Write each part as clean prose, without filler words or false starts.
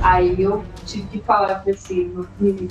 Aí eu tive que falar para assim, meu filho,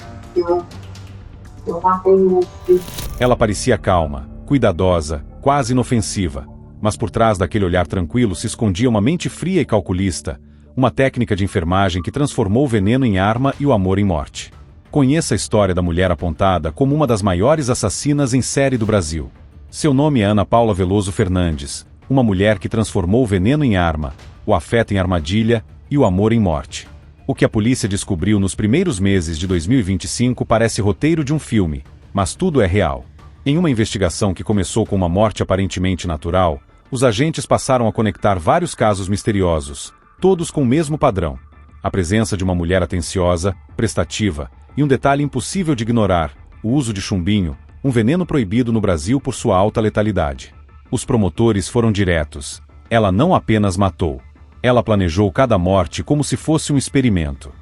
eu matei o filho. Ela parecia calma, cuidadosa, quase inofensiva, mas por trás daquele olhar tranquilo se escondia uma mente fria e calculista, uma técnica de enfermagem que transformou o veneno em arma e o amor em morte. Conheça a história da mulher apontada como uma das maiores assassinas em série do Brasil. Seu nome é Ana Paula Veloso Fernandes, uma mulher que transformou o veneno em arma, o afeto em armadilha e o amor em morte. O que a polícia descobriu nos primeiros meses de 2025 parece roteiro de um filme, mas tudo é real. Em uma investigação que começou com uma morte aparentemente natural, os agentes passaram a conectar vários casos misteriosos, todos com o mesmo padrão: a presença de uma mulher atenciosa, prestativa, e um detalhe impossível de ignorar: o uso de chumbinho, um veneno proibido no Brasil por sua alta letalidade. Os promotores foram diretos. Ela não apenas matou. Ela planejou cada morte como se fosse um experimento.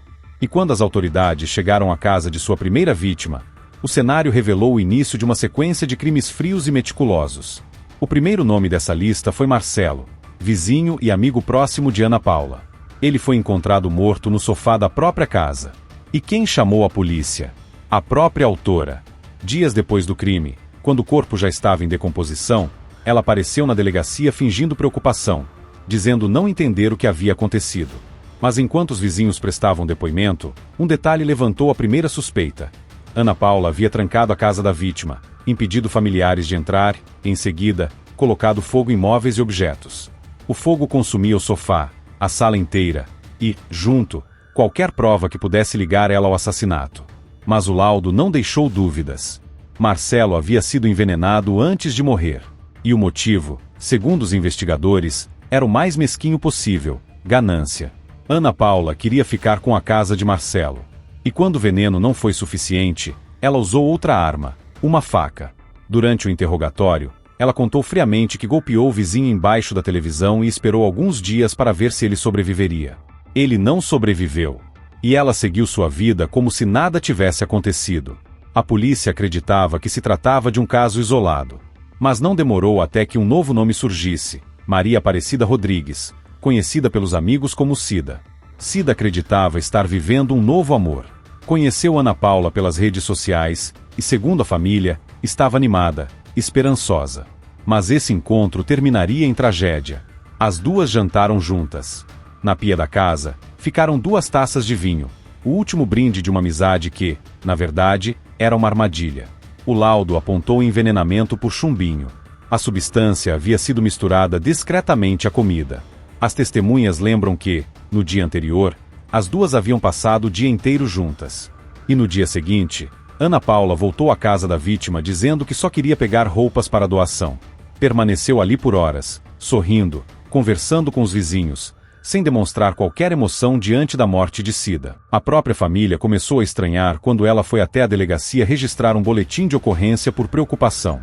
E quando as autoridades chegaram à casa de sua primeira vítima, o cenário revelou o início de uma sequência de crimes frios e meticulosos. O primeiro nome dessa lista foi Marcelo, vizinho e amigo próximo de Ana Paula. Ele foi encontrado morto no sofá da própria casa. E quem chamou a polícia? A própria autora. Dias depois do crime, quando o corpo já estava em decomposição, ela apareceu na delegacia fingindo preocupação, dizendo não entender o que havia acontecido. Mas enquanto os vizinhos prestavam depoimento, um detalhe levantou a primeira suspeita. Ana Paula havia trancado a casa da vítima, impedido familiares de entrar, e, em seguida, colocado fogo em móveis e objetos. O fogo consumia o sofá, a sala inteira, e, junto, qualquer prova que pudesse ligar ela ao assassinato. Mas o laudo não deixou dúvidas. Marcelo havia sido envenenado antes de morrer. E o motivo, segundo os investigadores, era o mais mesquinho possível: ganância. Ana Paula queria ficar com a casa de Marcelo. E quando o veneno não foi suficiente, ela usou outra arma, uma faca. Durante o interrogatório, ela contou friamente que golpeou o vizinho embaixo da televisão e esperou alguns dias para ver se ele sobreviveria. Ele não sobreviveu. E ela seguiu sua vida como se nada tivesse acontecido. A polícia acreditava que se tratava de um caso isolado. Mas não demorou até que um novo nome surgisse: Maria Aparecida Rodrigues, conhecida pelos amigos como Cida. Cida acreditava estar vivendo um novo amor. Conheceu Ana Paula pelas redes sociais e, segundo a família, estava animada, esperançosa. Mas esse encontro terminaria em tragédia. As duas jantaram juntas. Na pia da casa, ficaram 2 taças de vinho, o último brinde de uma amizade que, na verdade, era uma armadilha. O laudo apontou envenenamento por chumbinho. A substância havia sido misturada discretamente à comida. As testemunhas lembram que, no dia anterior, as duas haviam passado o dia inteiro juntas. E no dia seguinte, Ana Paula voltou à casa da vítima dizendo que só queria pegar roupas para doação. Permaneceu ali por horas, sorrindo, conversando com os vizinhos, sem demonstrar qualquer emoção diante da morte de Cida. A própria família começou a estranhar quando ela foi até a delegacia registrar um boletim de ocorrência por preocupação.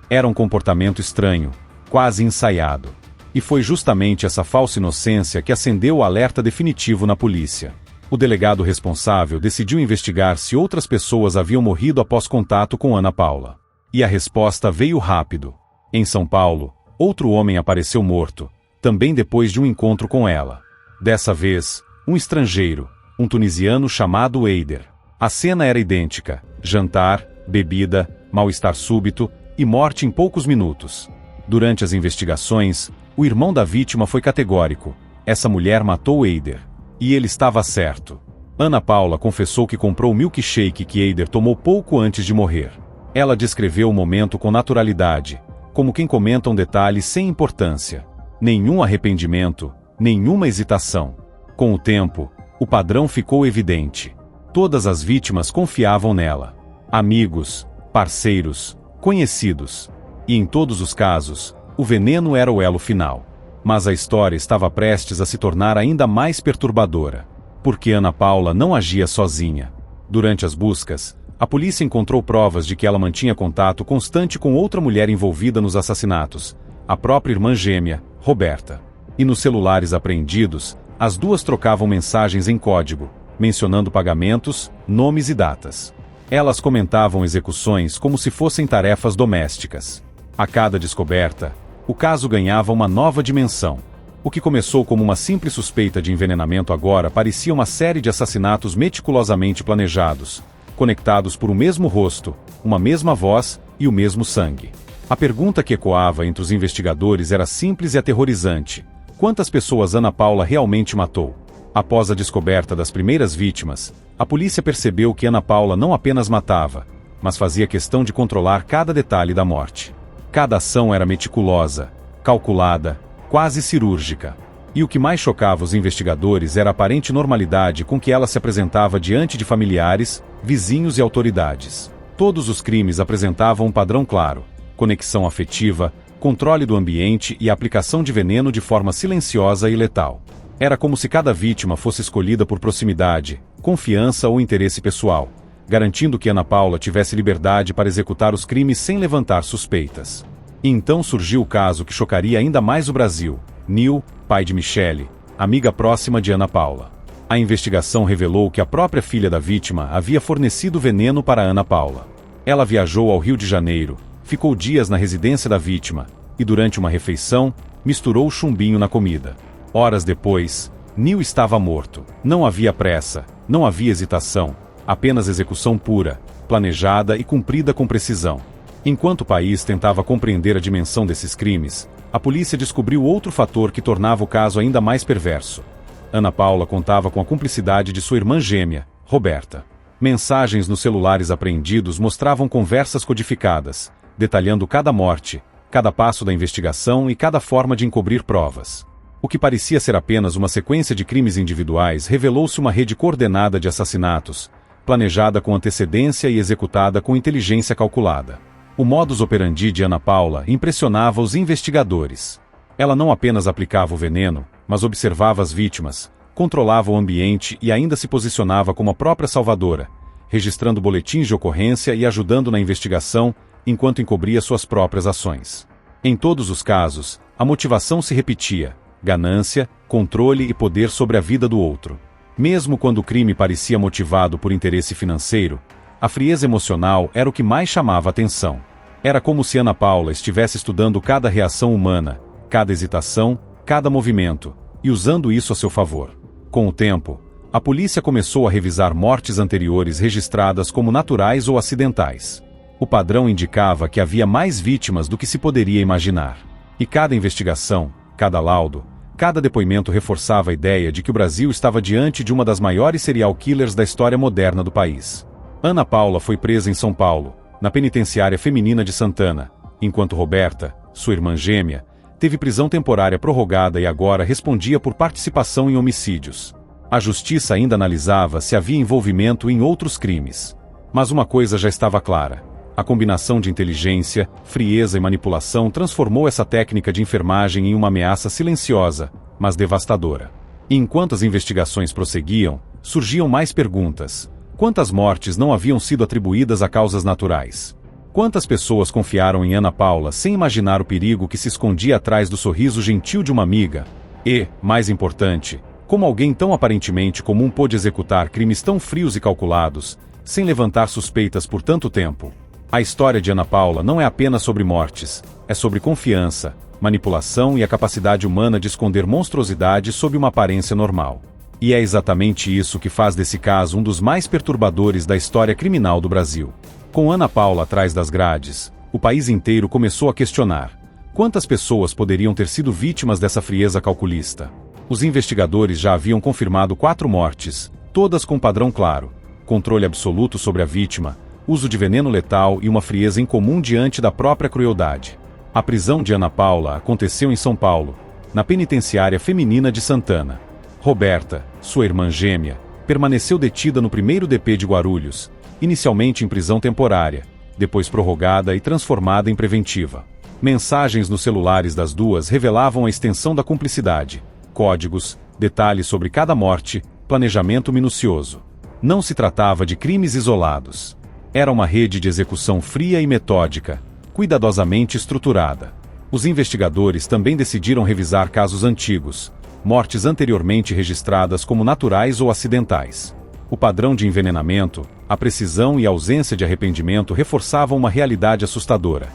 Era um comportamento estranho, quase ensaiado. E foi justamente essa falsa inocência que acendeu o alerta definitivo na polícia. O delegado responsável decidiu investigar se outras pessoas haviam morrido após contato com Ana Paula. E a resposta veio rápido. Em São Paulo, outro homem apareceu morto, também depois de um encontro com ela. Dessa vez, um estrangeiro, um tunisiano chamado Eider. A cena era idêntica: jantar, bebida, mal-estar súbito e morte em poucos minutos. Durante as investigações, o irmão da vítima foi categórico: essa mulher matou Eider. E ele estava certo. Ana Paula confessou que comprou o milkshake que Eider tomou pouco antes de morrer. Ela descreveu o momento com naturalidade, como quem comenta um detalhe sem importância. Nenhum arrependimento, nenhuma hesitação. Com o tempo, o padrão ficou evidente. Todas as vítimas confiavam nela. Amigos, parceiros, conhecidos. E em todos os casos, o veneno era o elo final. Mas a história estava prestes a se tornar ainda mais perturbadora. Porque Ana Paula não agia sozinha. Durante as buscas, a polícia encontrou provas de que ela mantinha contato constante com outra mulher envolvida nos assassinatos, a própria irmã gêmea, Roberta. E nos celulares apreendidos, as duas trocavam mensagens em código, mencionando pagamentos, nomes e datas. Elas comentavam execuções como se fossem tarefas domésticas. A cada descoberta, o caso ganhava uma nova dimensão. O que começou como uma simples suspeita de envenenamento agora parecia uma série de assassinatos meticulosamente planejados, conectados por um mesmo rosto, uma mesma voz e o mesmo sangue. A pergunta que ecoava entre os investigadores era simples e aterrorizante: quantas pessoas Ana Paula realmente matou? Após a descoberta das primeiras vítimas, a polícia percebeu que Ana Paula não apenas matava, mas fazia questão de controlar cada detalhe da morte. Cada ação era meticulosa, calculada, quase cirúrgica. E o que mais chocava os investigadores era a aparente normalidade com que ela se apresentava diante de familiares, vizinhos e autoridades. Todos os crimes apresentavam um padrão claro: conexão afetiva, controle do ambiente e aplicação de veneno de forma silenciosa e letal. Era como se cada vítima fosse escolhida por proximidade, confiança ou interesse pessoal, garantindo que Ana Paula tivesse liberdade para executar os crimes sem levantar suspeitas. E então surgiu o caso que chocaria ainda mais o Brasil: Neil, pai de Michele, amiga próxima de Ana Paula. A investigação revelou que a própria filha da vítima havia fornecido veneno para Ana Paula. Ela viajou ao Rio de Janeiro, ficou dias na residência da vítima, e durante uma refeição, misturou o chumbinho na comida. Horas depois, Neil estava morto. Não havia pressa, não havia hesitação, apenas execução pura, planejada e cumprida com precisão. Enquanto o país tentava compreender a dimensão desses crimes, a polícia descobriu outro fator que tornava o caso ainda mais perverso. Ana Paula contava com a cumplicidade de sua irmã gêmea, Roberta. Mensagens nos celulares apreendidos mostravam conversas codificadas, detalhando cada morte, cada passo da investigação e cada forma de encobrir provas. O que parecia ser apenas uma sequência de crimes individuais revelou-se uma rede coordenada de assassinatos, planejada com antecedência e executada com inteligência calculada. O modus operandi de Ana Paula impressionava os investigadores. Ela não apenas aplicava o veneno, mas observava as vítimas, controlava o ambiente e ainda se posicionava como a própria salvadora, registrando boletins de ocorrência e ajudando na investigação, enquanto encobria suas próprias ações. Em todos os casos, a motivação se repetia: ganância, controle e poder sobre a vida do outro. Mesmo quando o crime parecia motivado por interesse financeiro, a frieza emocional era o que mais chamava atenção. Era como se Ana Paula estivesse estudando cada reação humana, cada hesitação, cada movimento, e usando isso a seu favor. Com o tempo, a polícia começou a revisar mortes anteriores registradas como naturais ou acidentais. O padrão indicava que havia mais vítimas do que se poderia imaginar. E cada investigação, cada laudo, cada depoimento reforçava a ideia de que o Brasil estava diante de uma das maiores serial killers da história moderna do país. Ana Paula foi presa em São Paulo, na penitenciária feminina de Santana, enquanto Roberta, sua irmã gêmea, teve prisão temporária prorrogada e agora respondia por participação em homicídios. A justiça ainda analisava se havia envolvimento em outros crimes. Mas uma coisa já estava clara: a combinação de inteligência, frieza e manipulação transformou essa técnica de enfermagem em uma ameaça silenciosa, mas devastadora. E enquanto as investigações prosseguiam, surgiam mais perguntas. Quantas mortes não haviam sido atribuídas a causas naturais? Quantas pessoas confiaram em Ana Paula sem imaginar o perigo que se escondia atrás do sorriso gentil de uma amiga? E, mais importante, como alguém tão aparentemente comum pôde executar crimes tão frios e calculados, sem levantar suspeitas por tanto tempo? A história de Ana Paula não é apenas sobre mortes, é sobre confiança, manipulação e a capacidade humana de esconder monstruosidade sob uma aparência normal. E é exatamente isso que faz desse caso um dos mais perturbadores da história criminal do Brasil. Com Ana Paula atrás das grades, o país inteiro começou a questionar: quantas pessoas poderiam ter sido vítimas dessa frieza calculista? Os investigadores já haviam confirmado 4 mortes, todas com padrão claro: controle absoluto sobre a vítima, uso de veneno letal e uma frieza incomum diante da própria crueldade. A prisão de Ana Paula aconteceu em São Paulo, na penitenciária feminina de Santana. Roberta, sua irmã gêmea, permaneceu detida no primeiro DP de Guarulhos, inicialmente em prisão temporária, depois prorrogada e transformada em preventiva. Mensagens nos celulares das duas revelavam a extensão da cumplicidade, códigos, detalhes sobre cada morte, planejamento minucioso. Não se tratava de crimes isolados. Era uma rede de execução fria e metódica, cuidadosamente estruturada. Os investigadores também decidiram revisar casos antigos, mortes anteriormente registradas como naturais ou acidentais. O padrão de envenenamento, a precisão e a ausência de arrependimento reforçavam uma realidade assustadora.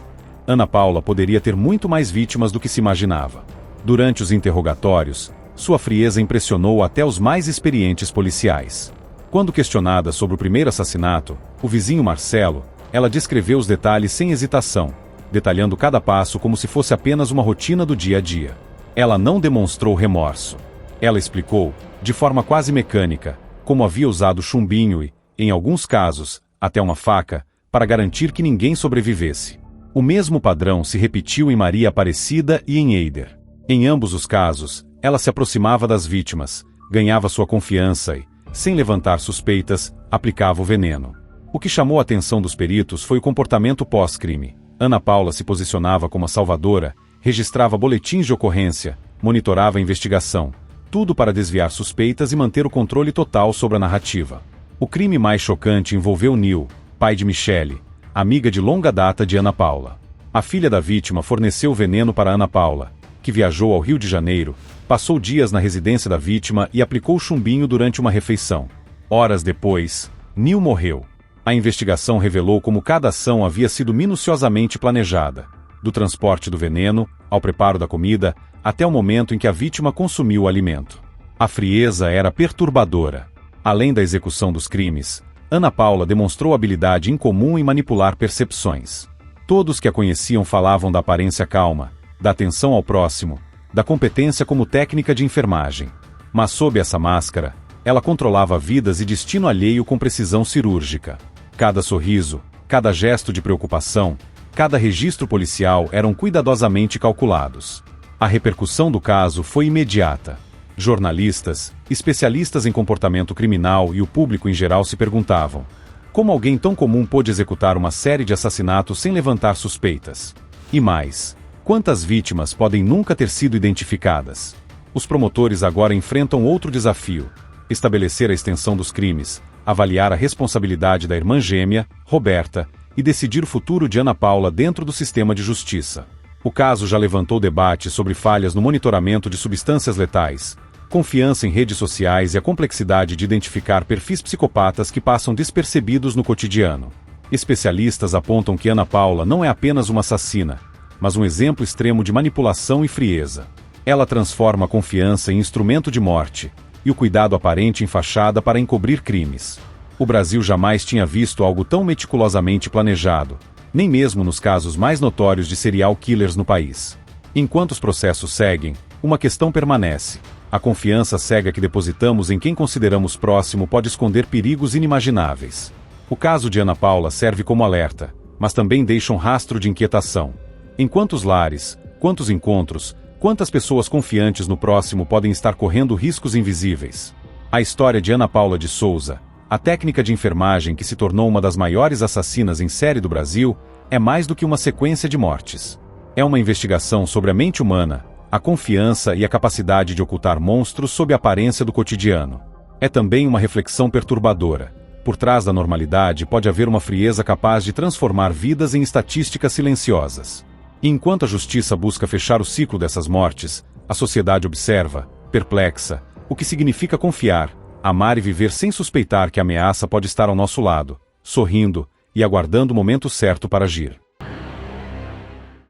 Ana Paula poderia ter muito mais vítimas do que se imaginava. Durante os interrogatórios, sua frieza impressionou até os mais experientes policiais. Quando questionada sobre o primeiro assassinato, o vizinho Marcelo, ela descreveu os detalhes sem hesitação, detalhando cada passo como se fosse apenas uma rotina do dia a dia. Ela não demonstrou remorso. Ela explicou, de forma quase mecânica, como havia usado chumbinho e, em alguns casos, até uma faca, para garantir que ninguém sobrevivesse. O mesmo padrão se repetiu em Maria Aparecida e em Eider. Em ambos os casos, ela se aproximava das vítimas, ganhava sua confiança e, sem levantar suspeitas, aplicava o veneno. O que chamou a atenção dos peritos foi o comportamento pós-crime. Ana Paula se posicionava como a salvadora, registrava boletins de ocorrência, monitorava a investigação, tudo para desviar suspeitas e manter o controle total sobre a narrativa. O crime mais chocante envolveu Nil, pai de Michele, amiga de longa data de Ana Paula. A filha da vítima forneceu o veneno para Ana Paula, que viajou ao Rio de Janeiro, passou dias na residência da vítima e aplicou o chumbinho durante uma refeição. Horas depois, Nil morreu. A investigação revelou como cada ação havia sido minuciosamente planejada, do transporte do veneno, ao preparo da comida, até o momento em que a vítima consumiu o alimento. A frieza era perturbadora. Além da execução dos crimes, Ana Paula demonstrou habilidade incomum em manipular percepções. Todos que a conheciam falavam da aparência calma, da atenção ao próximo, da competência como técnica de enfermagem. Mas sob essa máscara, ela controlava vidas e destino alheio com precisão cirúrgica. Cada sorriso, cada gesto de preocupação, cada registro policial eram cuidadosamente calculados. A repercussão do caso foi imediata. Jornalistas, especialistas em comportamento criminal e o público em geral se perguntavam: como alguém tão comum pôde executar uma série de assassinatos sem levantar suspeitas? E mais, quantas vítimas podem nunca ter sido identificadas? Os promotores agora enfrentam outro desafio: estabelecer a extensão dos crimes, avaliar a responsabilidade da irmã gêmea, Roberta, e decidir o futuro de Ana Paula dentro do sistema de justiça. O caso já levantou debate sobre falhas no monitoramento de substâncias letais, confiança em redes sociais e a complexidade de identificar perfis psicopatas que passam despercebidos no cotidiano. Especialistas apontam que Ana Paula não é apenas uma assassina, mas um exemplo extremo de manipulação e frieza. Ela transforma a confiança em instrumento de morte, e o cuidado aparente em fachada para encobrir crimes. O Brasil jamais tinha visto algo tão meticulosamente planejado, nem mesmo nos casos mais notórios de serial killers no país. Enquanto os processos seguem, uma questão permanece: a confiança cega que depositamos em quem consideramos próximo pode esconder perigos inimagináveis. O caso de Ana Paula serve como alerta, mas também deixa um rastro de inquietação. Em quantos lares, quantos encontros, quantas pessoas confiantes no próximo podem estar correndo riscos invisíveis? A história de Ana Paula de Souza, a técnica de enfermagem que se tornou uma das maiores assassinas em série do Brasil, é mais do que uma sequência de mortes. É uma investigação sobre a mente humana, a confiança e a capacidade de ocultar monstros sob a aparência do cotidiano. É também uma reflexão perturbadora. Por trás da normalidade pode haver uma frieza capaz de transformar vidas em estatísticas silenciosas. E enquanto a justiça busca fechar o ciclo dessas mortes, a sociedade observa, perplexa, o que significa confiar, amar e viver sem suspeitar que a ameaça pode estar ao nosso lado, sorrindo e aguardando o momento certo para agir.